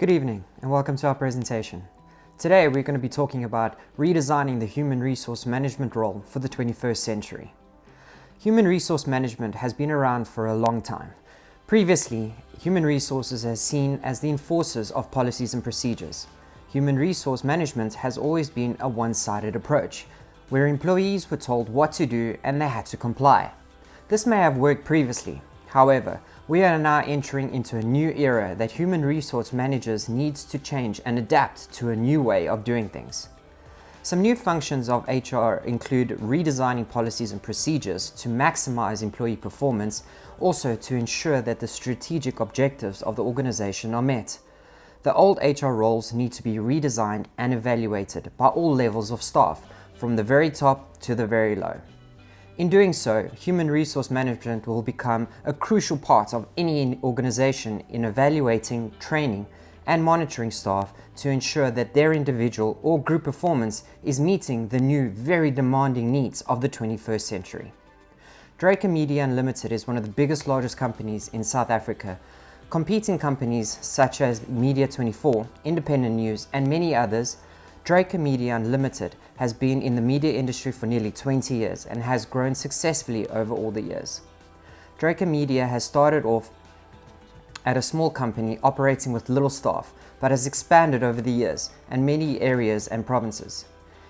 Good evening and welcome to our presentation. Today we're going to be talking about redesigning the human resource management role for the 21st century. Human resource management has been around for a long time. Previously, human resources is seen as the enforcers of policies and procedures. Human resource management has always been a one-sided approach, where employees were told what to do and they had to comply. This may have worked previously. However, we are now entering into a new era that human resource managers needs to change and adapt to a new way of doing things. Some new functions of HR include redesigning policies and procedures to maximize employee performance, also to ensure that the strategic objectives of the organization are met. The old HR roles need to be redesigned and evaluated by all levels of staff, from the very top to the very low. In doing so, human resource management will become a crucial part of any organization in evaluating, training, and monitoring staff to ensure that their individual or group performance is meeting the new, very demanding needs of the 21st century. Draker Media Unlimited is one of the largest companies in South Africa. Competing companies such as Media24, Independent News, and many others, Draker Media Unlimited has been in the media industry for nearly 20 years and has grown successfully over all the years. Draker Media has started off at a small company operating with little staff, but has expanded over the years in many areas and provinces.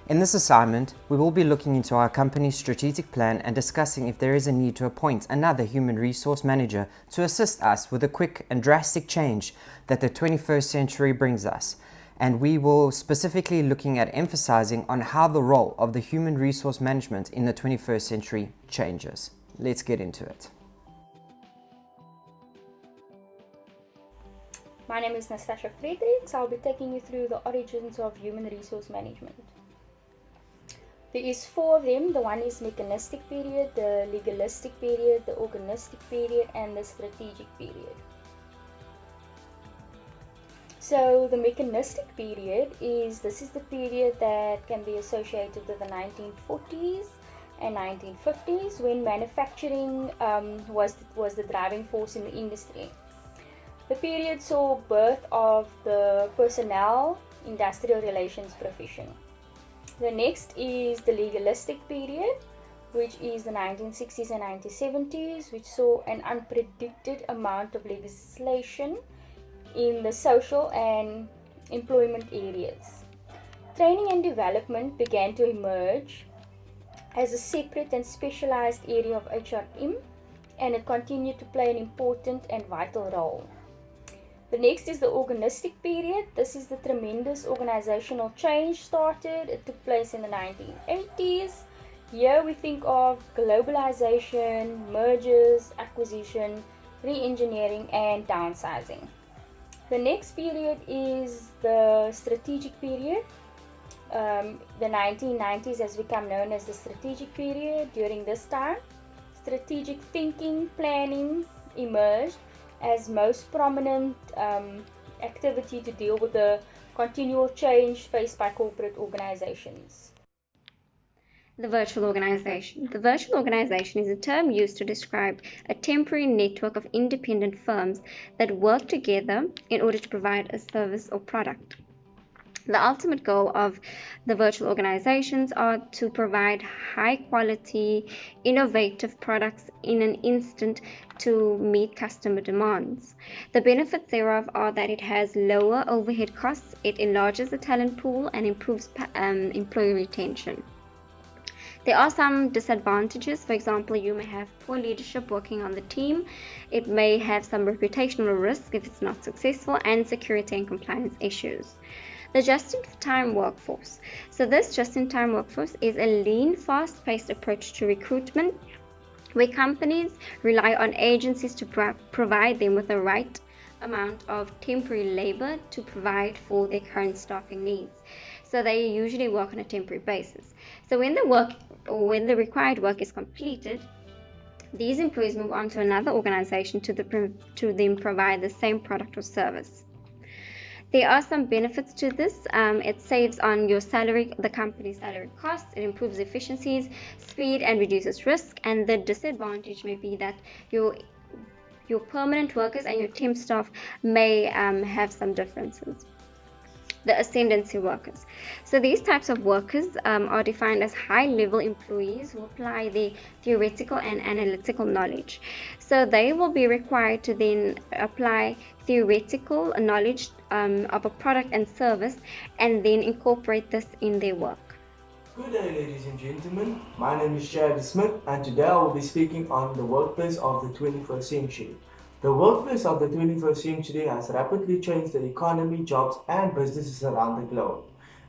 In this assignment, we will be looking into our company's strategic plan and discussing if there is a need to appoint another human resource manager to assist us with a quick and drastic change that the 21st century brings us. And we will specifically looking at emphasizing on how the role of the human resource management in the 21st century changes. Let's get into it. My name is Nastasia Fredericks. I'll be taking you through the origins of human resource management. There is four of them. The one is mechanistic period, the legalistic period, the organistic period, and the strategic period. So the mechanistic period is the period that can be associated with the 1940s and 1950s, when manufacturing was the driving force in the industry. The period saw birth of the personnel industrial relations profession. The next is the legalistic period, which is the 1960s and 1970s, which saw an unpredicted amount of legislation in the social and employment areas. Training and development began to emerge as a separate and specialized area of HRM, and it continued to play an important and vital role. The next is the organistic period. This is the tremendous organizational change started. It took place in the 1980s. Here we think of globalization, mergers, acquisition, re-engineering, and downsizing. The next period is the strategic period. The 1990s has become known as the strategic period. During this time, strategic thinking, planning emerged as most prominent activity to deal with the continual change faced by corporate organizations. The virtual organization. The virtual organization is a term used to describe a temporary network of independent firms that work together in order to provide a service or product. The ultimate goal of the virtual organizations are to provide high quality, innovative products in an instant to meet customer demands. The benefits thereof are that it has lower overhead costs, it enlarges the talent pool, and improves employee retention. There are some disadvantages. For example, you may have poor leadership working on the team. It may have some reputational risk if it's not successful, and security and compliance issues. The just-in-time workforce. So this just-in-time workforce is a lean, fast-paced approach to recruitment, where companies rely on agencies to provide them with the right amount of temporary labor to provide for their current staffing needs. So they usually work on a temporary basis. So when the required work is completed, these employees move on to another organization to then provide the same product or service. There are some benefits to this. It saves on your salary, the company's salary costs. It improves efficiencies, speed, and reduces risk. And the disadvantage may be that your your permanent workers and your temp staff may have some differences. The ascendancy workers. So these types of workers are defined as high-level employees who apply their theoretical and analytical knowledge. So they will be required to then apply theoretical knowledge of a product and service and then incorporate this in their work. Good day, ladies and gentlemen. My name is Jared Smith, and today I will be speaking on the workplace of the 21st century. The workplace of the 21st century has rapidly changed the economy, jobs, and businesses around the globe.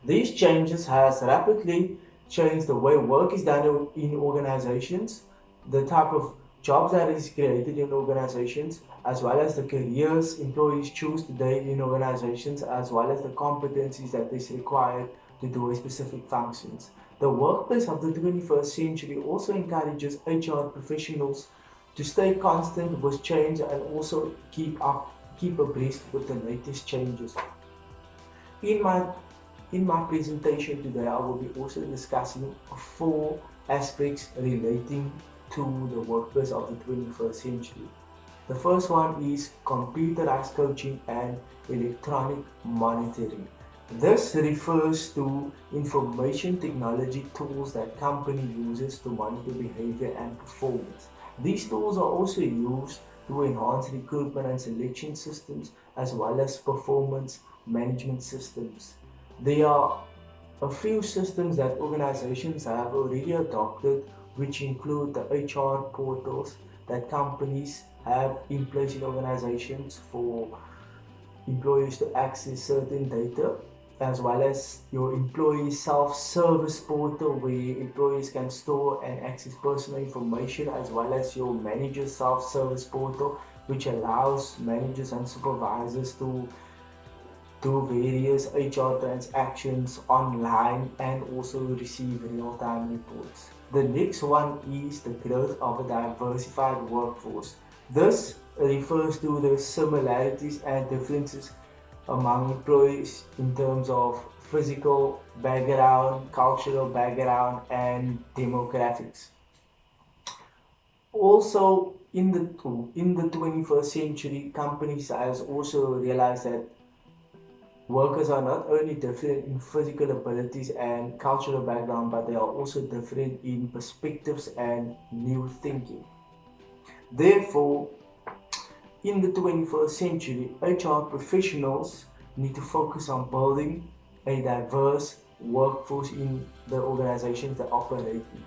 These changes has rapidly changed the way work is done in organizations, the type of jobs that is created in organizations, as well as the careers employees choose today in organizations, as well as the competencies that is required to do a specific functions. The workplace of the 21st century also encourages HR professionals to stay constant with change and also keep abreast with the latest changes. In my presentation today, I will be also discussing 4 aspects relating to the workplace of the 21st century. The first one is computerized coaching and electronic monitoring. This refers to information technology tools that company uses to monitor behavior and performance. These tools are also used to enhance recruitment and selection systems as well as performance management systems. There are a few systems that organizations have already adopted, which include the HR portals that companies have in place in organizations for employees to access certain data, as well as your employee self-service portal where employees can store and access personal information, as well as your manager self-service portal, which allows managers and supervisors to do various HR transactions online and also receive real-time reports. The next one is the growth of a diversified workforce. This refers to the similarities and differences among employees in terms of physical background, cultural background, and demographics. Also, in the 21st century, companies has also realized that workers are not only different in physical abilities and cultural background, but they are also different in perspectives and new thinking. Therefore, in the 21st century, HR professionals need to focus on building a diverse workforce in the organizations that operate in.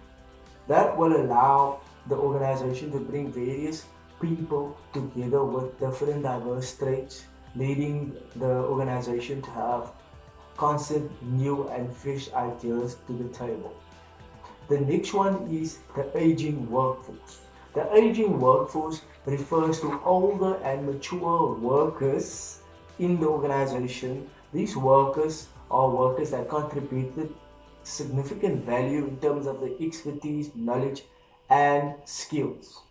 That will allow the organization to bring various people together with different diverse traits, leading the organization to have constant new and fresh ideas to the table. The next one is the aging workforce. The aging workforce refers to older and mature workers in the organization. These workers are workers that contributed significant value in terms of the expertise, knowledge, and skills.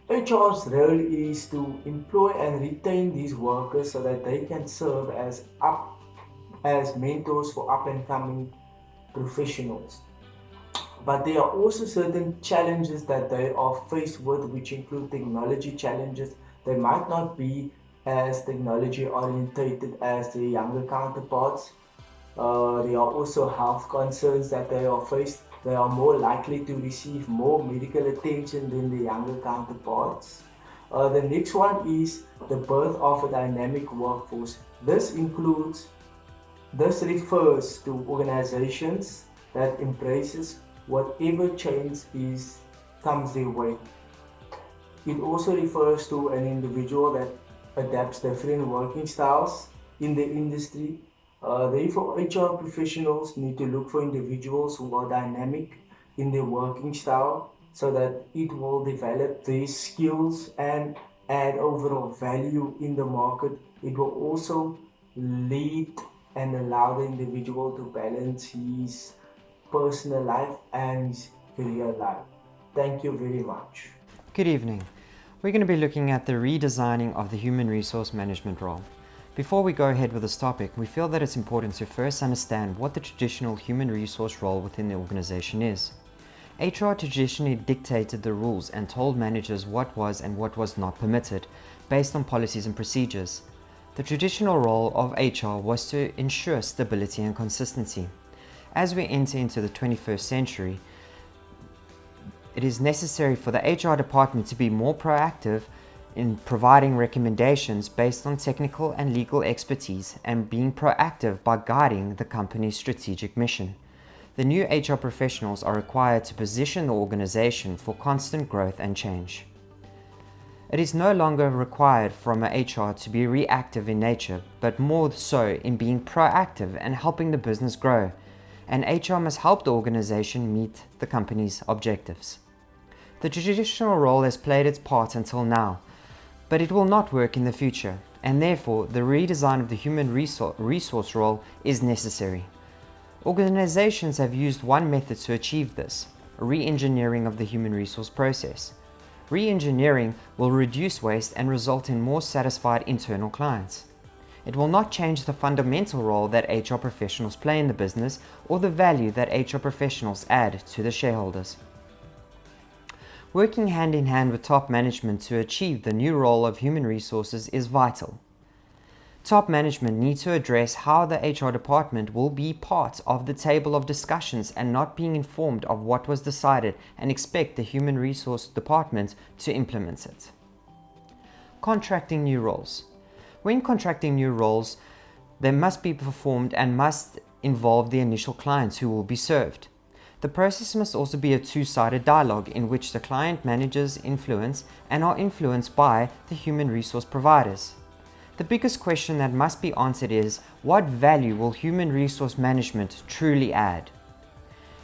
HR's role is to employ and retain these workers so that they can serve as mentors for up and coming professionals. But there are also certain challenges that they are faced with, which include technology challenges. They might not be as technology orientated as their younger counterparts. There are also health concerns that they are faced. They are more likely to receive more medical attention than their younger counterparts. The next one is the birth of a dynamic workforce. This refers to organizations that embraces whatever change comes their way. It also refers to an individual that adapts different working styles in the industry. Therefore, HR professionals need to look for individuals who are dynamic in their working style so that it will develop their skills and add overall value in the market. It will also lead and allow the individual to balance his personal life and his career life. Thank you very much. Good evening. We're going to be looking at the redesigning of the human resource management role. Before we go ahead with this topic, we feel that it's important to first understand what the traditional human resource role within the organization is. HR traditionally dictated the rules and told managers what was and what was not permitted, based on policies and procedures. The traditional role of HR was to ensure stability and consistency. As we enter into the 21st century, it is necessary for the HR department to be more proactive in providing recommendations based on technical and legal expertise and being proactive by guiding the company's strategic mission. The new HR professionals are required to position the organization for constant growth and change. It is no longer required from a HR to be reactive in nature, but more so in being proactive and helping the business grow, and HR must help the organization meet the company's objectives. The traditional role has played its part until now, but it will not work in the future, and therefore the redesign of the human resource role is necessary. Organizations have used one method to achieve this: re-engineering of the human resource process. Re-engineering will reduce waste and result in more satisfied internal clients. It will not change the fundamental role that HR professionals play in the business or the value that HR professionals add to the shareholders. Working hand in hand with top management to achieve the new role of human resources is vital. Top management need to address how the HR department will be part of the table of discussions and not being informed of what was decided, and expect the human resource department to implement it. Contracting new roles. When contracting new roles, they must be performed and must involve the initial clients who will be served. The process must also be a two-sided dialogue in which the client managers influence and are influenced by the human resource providers. The biggest question that must be answered is, what value will human resource management truly add?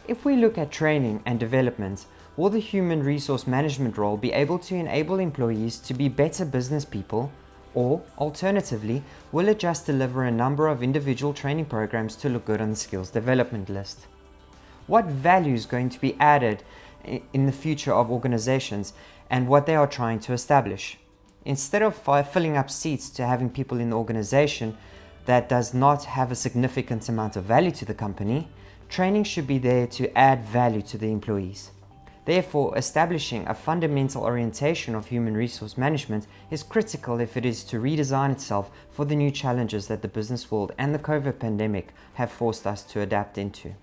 If we look at training and development, will the human resource management role be able to enable employees to be better business people, or alternatively, will it just deliver a number of individual training programs to look good on the skills development list? What value is going to be added in the future of organizations and what they are trying to establish? Instead of filling up seats to having people in the organization that does not have a significant amount of value to the company, training should be there to add value to the employees. Therefore, establishing a fundamental orientation of human resource management is critical if it is to redesign itself for the new challenges that the business world and the COVID pandemic have forced us to adapt into.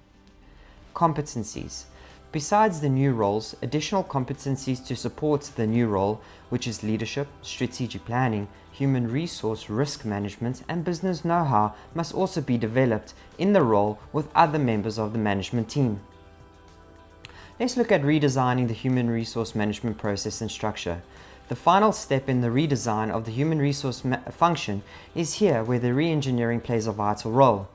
Competencies. Besides the new roles, additional competencies to support the new role, which is leadership, strategic planning, human resource risk management, and business know-how, must also be developed in the role with other members of the management team. Let's look at redesigning the human resource management process and structure. The final step in the redesign of the human resource function is here, where the re-engineering plays a vital role.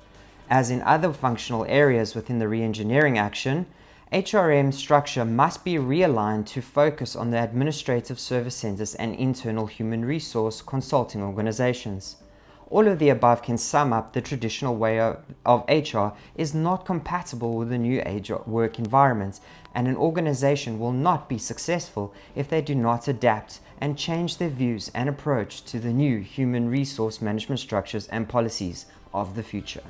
As in other functional areas within the re-engineering action, HRM structure must be realigned to focus on the administrative service centers and internal human resource consulting organizations. All of the above can sum up the traditional way of HR is not compatible with the new age work environment, and an organization will not be successful if they do not adapt and change their views and approach to the new human resource management structures and policies of the future.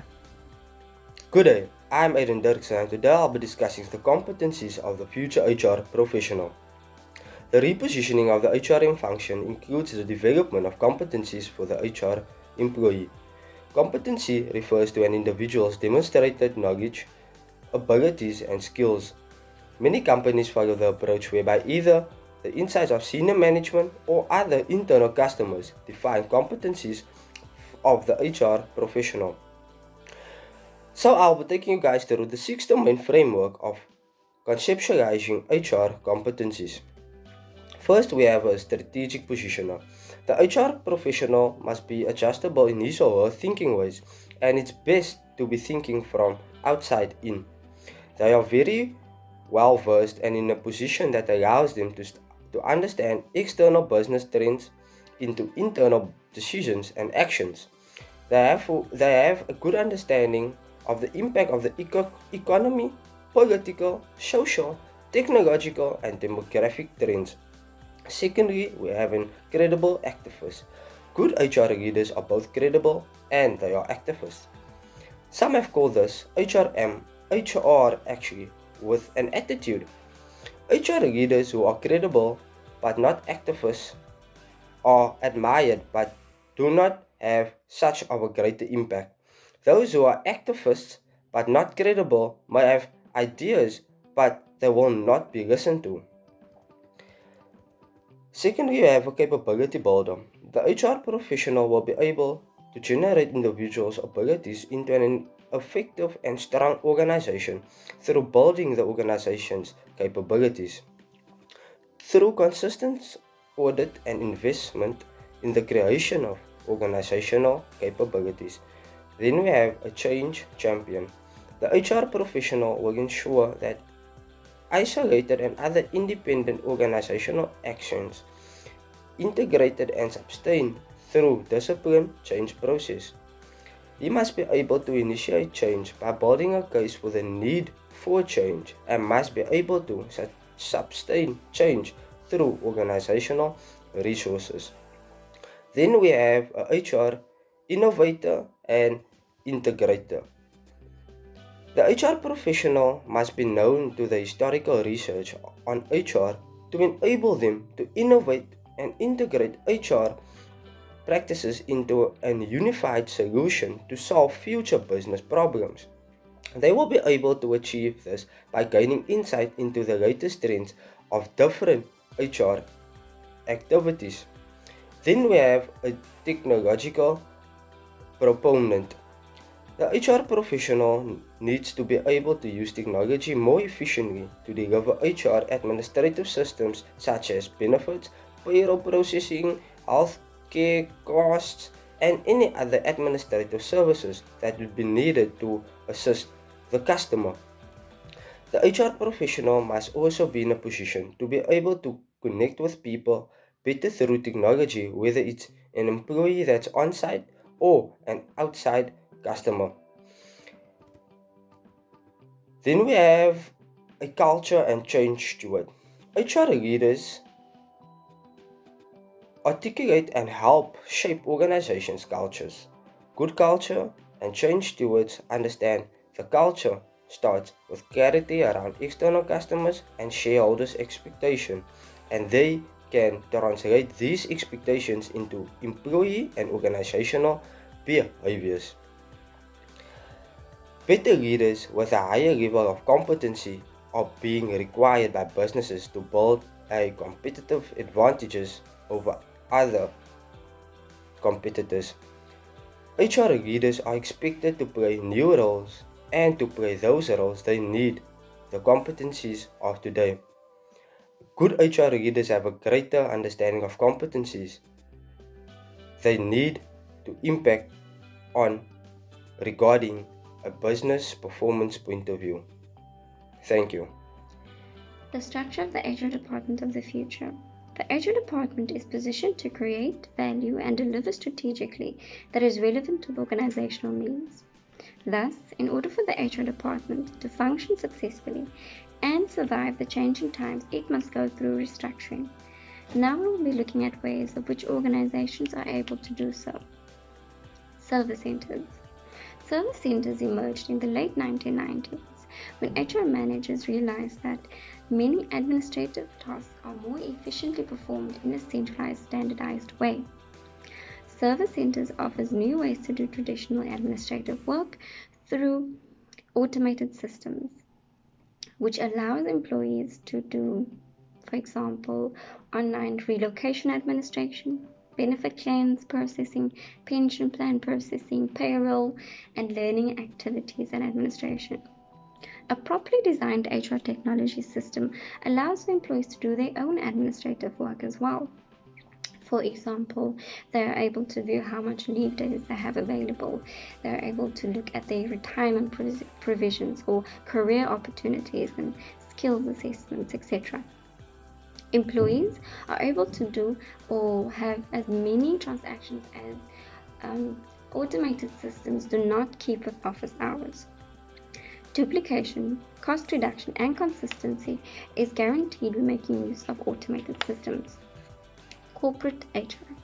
Good day, I'm Aiden Dirksen, and today I'll be discussing the competencies of the future HR professional. The repositioning of the HRM function includes the development of competencies for the HR employee. Competency refers to an individual's demonstrated knowledge, abilities, and skills. Many companies follow the approach whereby either the insights of senior management or other internal customers define competencies of the HR professional. So I'll be taking you guys through the 6 domain framework of conceptualizing HR competencies. First, we have a strategic positioner. The HR professional must be adjustable in his or her thinking ways, and it's best to be thinking from outside in. They are very well versed and in a position that allows them to understand external business trends into internal decisions and actions. They have a good understanding of the impact of the economy, political, social, technological, and demographic trends. Secondly, we have an credible activist. Good HR leaders are both credible and they are activists. Some have called this HRM, HR actually, with an attitude. HR leaders who are credible but not activists are admired but do not have such of a greater impact. Those who are activists but not credible may have ideas but they will not be listened to. Secondly, you have a capability builder. The HR professional will be able to generate individuals' abilities into an effective and strong organization through building the organization's capabilities. Through consistent audit and investment in the creation of organizational capabilities, then we have a change champion. The HR professional will ensure that isolated and other independent organizational actions integrated and sustained through disciplined change process. He must be able to initiate change by building a case for the need for change and must be able to sustain change through organizational resources. Then we have a HR innovator and integrator. The HR professional must be known to the historical research on HR to enable them to innovate and integrate HR practices into a unified solution to solve future business problems. They will be able to achieve this by gaining insight into the latest trends of different HR activities. Then we have a technological proponent. The HR professional needs to be able to use technology more efficiently to deliver HR administrative systems such as benefits, payroll processing, healthcare costs, and any other administrative services that would be needed to assist the customer. The HR professional must also be in a position to be able to connect with people better through technology, whether it's an employee that's on site or an outside customer. Then we have a culture and change steward. HR leaders articulate and help shape organizations' cultures. Good culture and change stewards understand the culture starts with clarity around external customers and shareholders' expectation, and they can translate these expectations into employee and organizational behaviors. Better leaders with a higher level of competency are being required by businesses to build a competitive advantages over other competitors. HR leaders are expected to play new roles and to play those roles they need the competencies of today. Good HR leaders have a greater understanding of competencies they need to impact on regarding a business performance point of view. Thank you. The structure of the HR department of the future. The HR department is positioned to create value and deliver strategically that is relevant to the organizational needs. Thus, in order for the HR department to function successfully and survive the changing times, it must go through restructuring. Now we will be looking at ways of which organizations are able to do so. Service centers. Service centers emerged in the late 1990s when HR managers realized that many administrative tasks are more efficiently performed in a centralized, standardized way. Service centers offers new ways to do traditional administrative work through automated systems, which allows employees to do, for example, online relocation administration, benefit claims processing, pension plan processing, payroll, and learning activities and administration. A properly designed HR technology system allows employees to do their own administrative work as well. For example, they are able to view how much leave days they have available. They are able to look at their retirement provisions or career opportunities and skills assessments, etc. Employees are able to do or have as many transactions as automated systems do not keep with office hours. Duplication, cost reduction, and consistency is guaranteed when making use of automated systems. Corporate HR.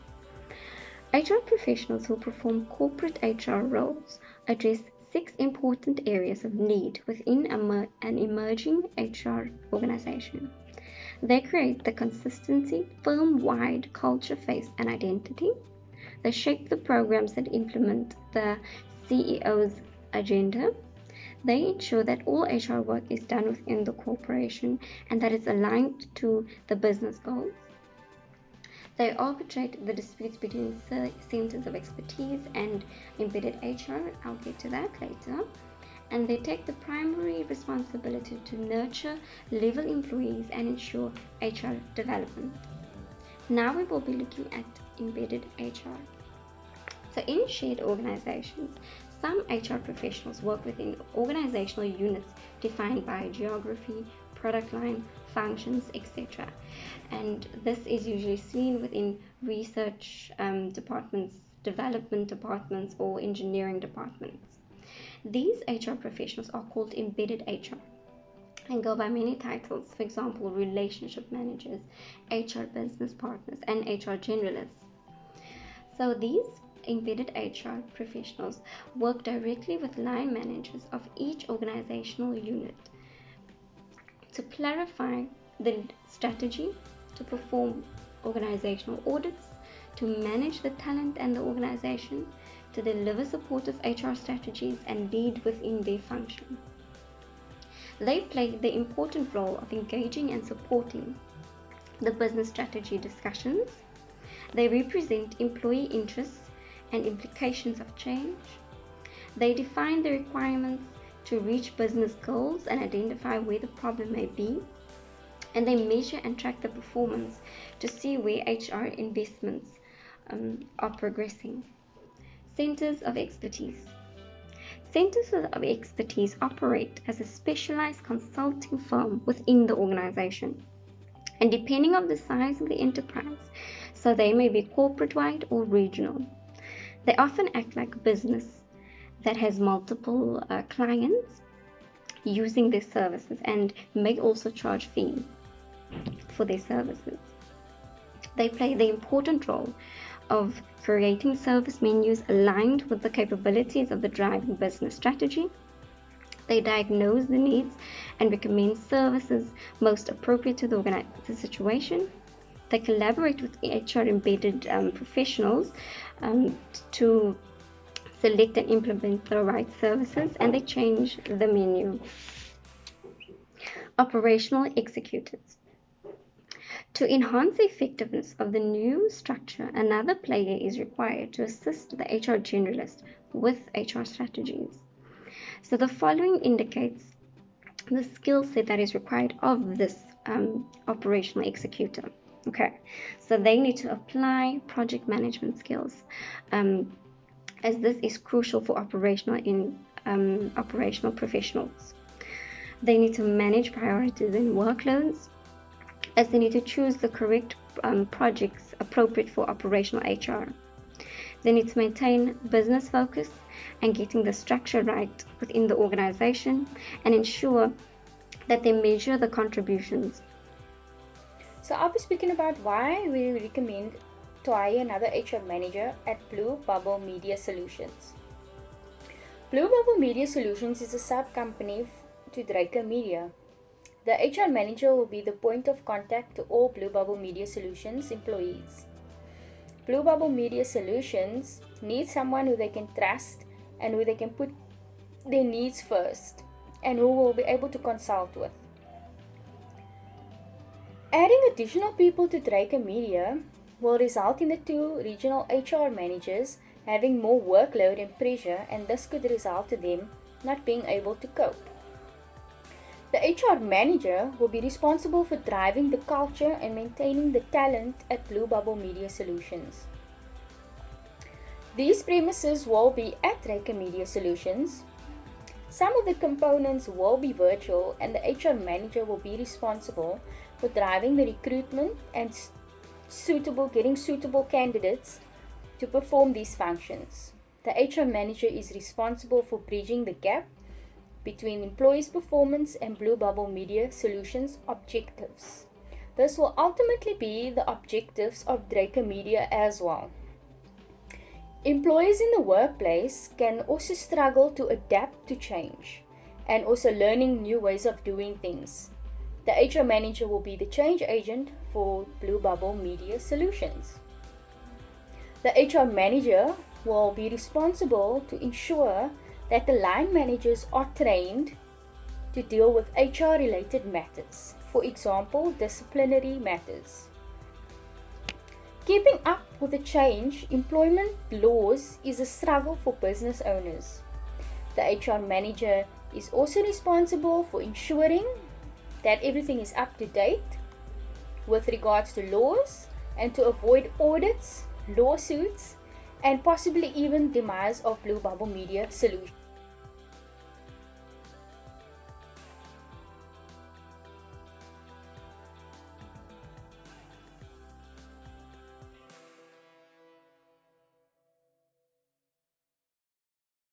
HR professionals who perform corporate HR roles address 6 important areas of need within an emerging HR organization. They create the consistency, firm-wide culture, face, and identity. They shape the programs that implement the CEO's agenda. They ensure that all HR work is done within the corporation and that it's aligned to the business goals. They arbitrate the disputes between centers of expertise and embedded HR. I'll get to that later. And they take the primary responsibility to nurture level employees and ensure HR development. Now we will be looking at embedded HR. So in shared organizations, some HR professionals work within organizational units defined by geography, product line, functions, etc. And this is usually seen within research departments, development departments, or engineering departments. These HR professionals are called embedded HR and go by many titles, for example, relationship managers, HR business partners, and HR generalists. So these embedded HR professionals work directly with line managers of each organizational unit to clarify the strategy, to perform organizational audits, to manage the talent and the organization, to deliver supportive HR strategies, and lead within their function. They play the important role of engaging and supporting the business strategy discussions. They represent employee interests and implications of change. They define the requirements to reach business goals and identify where the problem may be. And they measure and track the performance to see where HR investments are progressing. Centers of expertise. Centers of expertise operate as a specialized consulting firm within the organization. And depending on the size of the enterprise, so they may be corporate-wide or regional. They often act like a business that has multiple clients using their services and may also charge fees for their services. They play the important role of creating service menus aligned with the capabilities of the driving business strategy. They diagnose the needs and recommend services most appropriate to the situation. They collaborate with HR embedded professionals to select and implement the right services, and they change the menu. Operational executors. To enhance the effectiveness of the new structure, another player is required to assist the HR generalist with HR strategies. So the following indicates the skill set that is required of this operational executor. Okay, so they need to apply project management skills, as this is crucial for operational professionals. They need to manage priorities and workloads, as they need to choose the correct projects appropriate for operational HR. They need to maintain business focus and getting the structure right within the organization and ensure that they measure the contributions. So I'll be speaking about why we recommend to hire another HR manager at Blue Bubble Media Solutions. Blue Bubble Media Solutions is a sub-company to Draco Media. The HR manager will be the point of contact to all Blue Bubble Media Solutions employees. Blue Bubble Media Solutions needs someone who they can trust and who they can put their needs first and who will be able to consult with. Adding additional people to Draco Media will result in the two regional HR managers having more workload and pressure, and this could result to them not being able to cope. The HR manager will be responsible for driving the culture and maintaining the talent at Blue Bubble Media Solutions. These premises will be at Draco Media Solutions. Some of the components will be virtual, and the HR manager will be responsible for driving the recruitment and getting suitable candidates to perform these functions. The HR manager is responsible for bridging the gap between employees' performance and Blue Bubble Media Solutions objectives. This will ultimately be the objectives of Draco Media as well. Employees in the workplace can also struggle to adapt to change and also learning new ways of doing things. The HR manager will be the change agent for Blue Bubble Media Solutions. The HR manager will be responsible to ensure that the line managers are trained to deal with HR related matters, for example, disciplinary matters. Keeping up with the change employment laws is a struggle for business owners. The HR manager is also responsible for ensuring that everything is up to date with regards to laws and to avoid audits, lawsuits, and possibly even demise of Blue Bubble Media Solutions.